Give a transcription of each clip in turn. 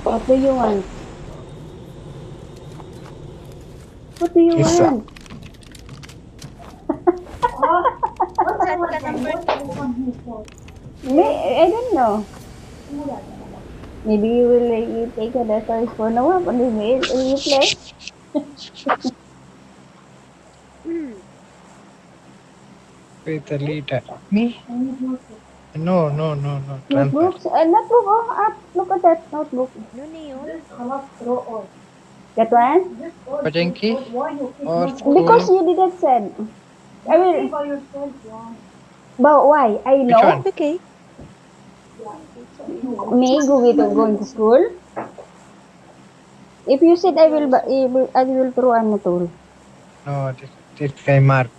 What do you want? What do you Pizza. want? Saan ka number 2? I don't know. Maybe you will you take the toys for no one, and will you play? With a liter. Me? No. Transfer. Notebooks? Notebook, oh, look at that notebook. Ano na yun? That one? Pajenki? Or Because school? you didn't send. I will. But why? I Which know. one? Okay. Me going to school. If you said I will throw an tool. No, this guy Mark.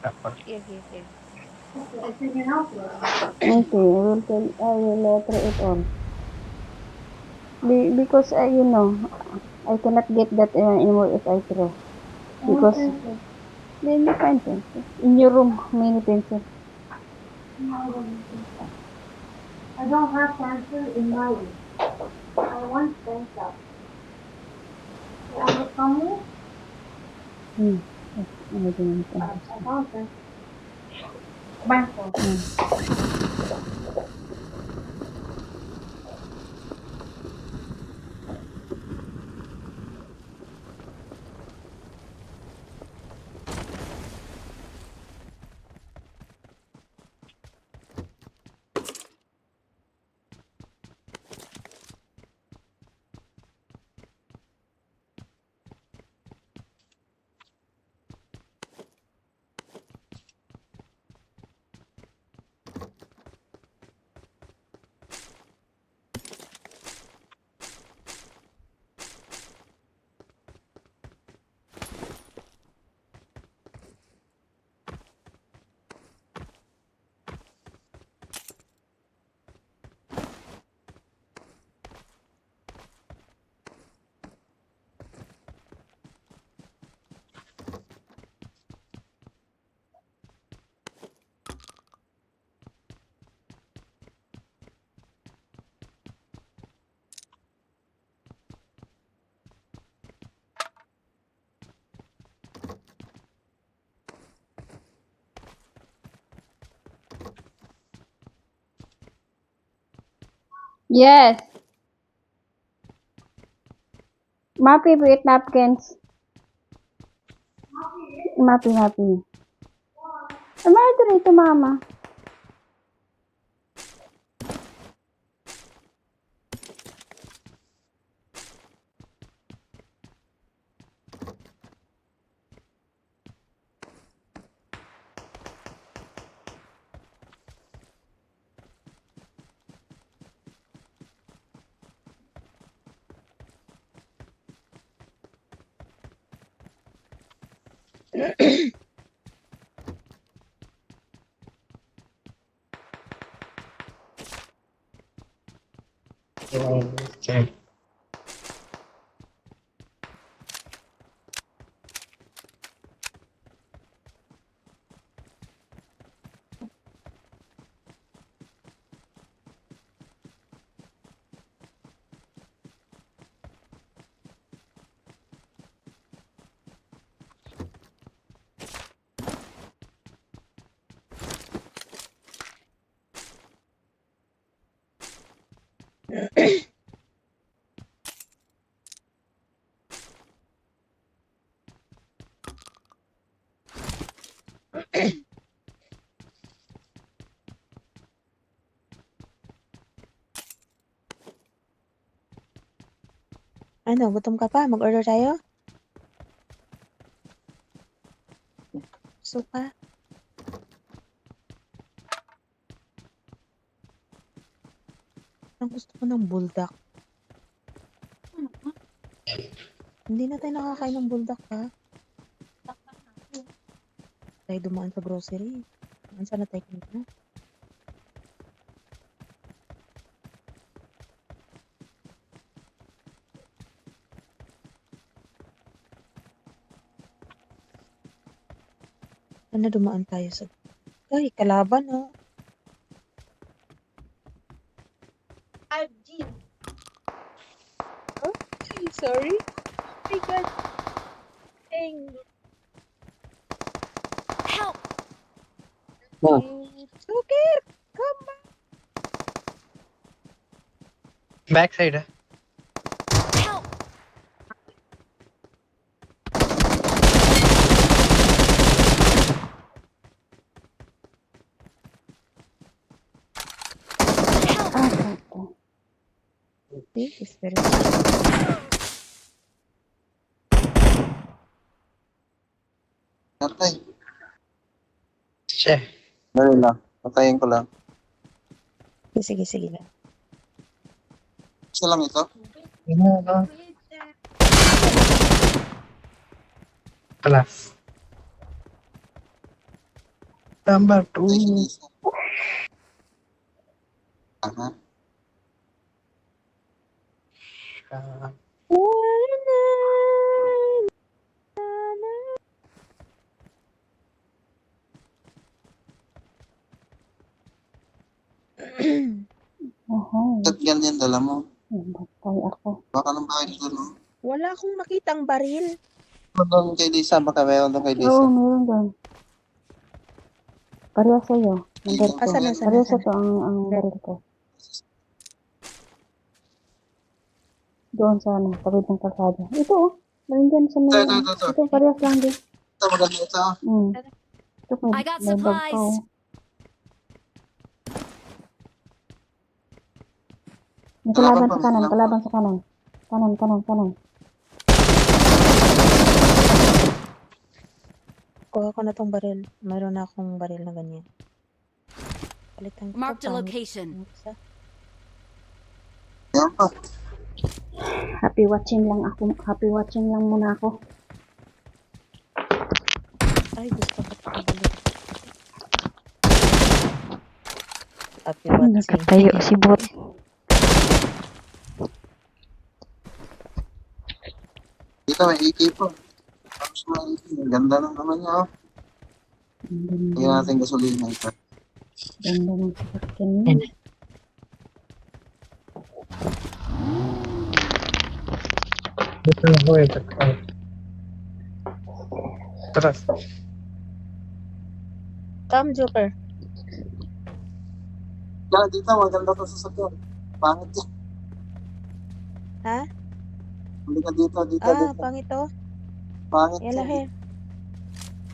Sige. Okay, I will throw it on. Because you know, I cannot get that anymore if I throw. Because then you find pencil. In your room, many pencils. I don't have pencil in my room. I want pencil. You come here? I don't know. I found pencil. Pencil. Yes. My favorite napkins. Mappy. Am I mama? Okay. Ano, gutom ka pa? Mag-order tayo? Gusto ka? Ang gusto ko ng buldak. Hindi na tayo nakakain ng buldak, ha? Tayo dumaan sa grocery. Saan na tayo kanina? Saan na dumaan tayo sa... Ay, kalaban, oh. Sorry. Oh my God. Dang. Help! Joker, come back. Back side है Help! Help! Okay. See, it's very Patay. छे Dali lang. Patayin ko lang. sige lang. Isa lang ito. Plus number 2 Patay siya isa. Aha. Oh, Shotgun yan, dala mo. batay ako. Baka nang bakit doon, no? Wala akong makitang baril. Doon kay Lisa, baka meron doon kay Oo, Lisa. meron doon. Parehas sa'yo. Ang baril ko. Asan, asan, Parehas asan? ito ang baril ko. Doon sa ano, tawid ng kalsada. Ito oh. Nandiyan sa may... Ito. Ito, parehas lang din. Ito, maganda ito. Ito, I got may bag pa supplies. oh. May kalaban sa kanan, kalaban sa kanan. Kanan. Kuha ko na tong baril. Mayroon na akong baril na ganyan. Palitan ko Marked a pangit. location. Isa. Yan pa. Happy watching lang muna ako. Ay, gusto ko ito kabalik. Happy Ay, watching. nakatayo si bot. Dito, may AK po. Tapos may AK. Ang ganda ng naman niya, oh. Lagyan natin gasolina ito. Ganda ng sasakyan niya. कितना होए तक plus Come, Joker. Yan, dito, maganda to sa sakyan. Pangit yan. Ha? Hindi ka dito. Ah, pangit to. Pangit Yala yan. he.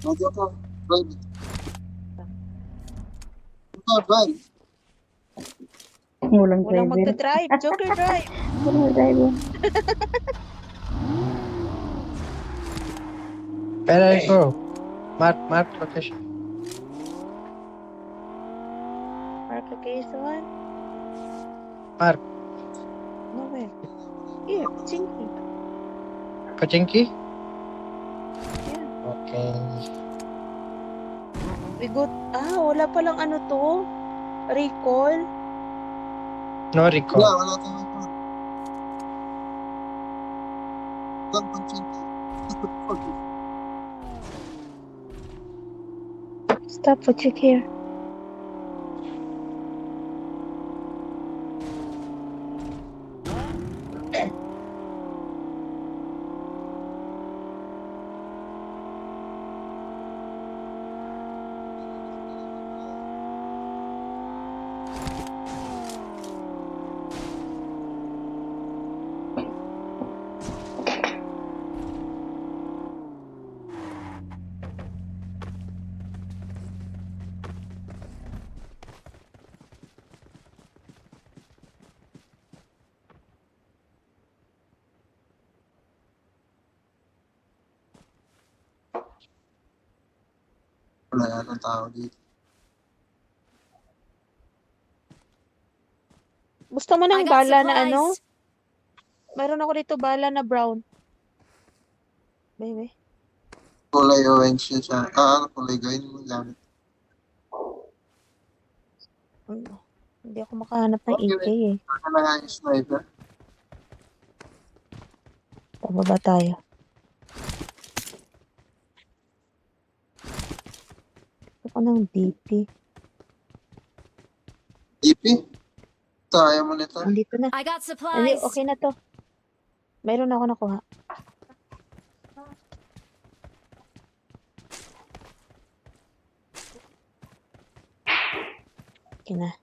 Medyo ka. Drive it. Ito, drive. Walang Walang driver. magta-drive. Joker, drive. Walang driver. पहले इसको mark location Mark location. Mark Nowhere. Here, Chinky. पचिंकी Yeah. Okay We got... Ah, wala palang ano to. Recall. No Wala, recall wala tayo ito. Don't punching. Stop what you care. Wala yata tao dito. Gusto mo I ng got bala na ano? supplies. Mayroon ako dito bala na brown. Baby. Kulay orange siya. Kulay green mo gamit. Hindi ako makahanap ng AK eh. Ano na nga yung sniper? Pababa tayo. Gusto ko ng DP. DP? Ito, ayaw mo nito. Andito na. I got Hindi, supplies. okay na to. Mayroon ako nakuha. Okay na.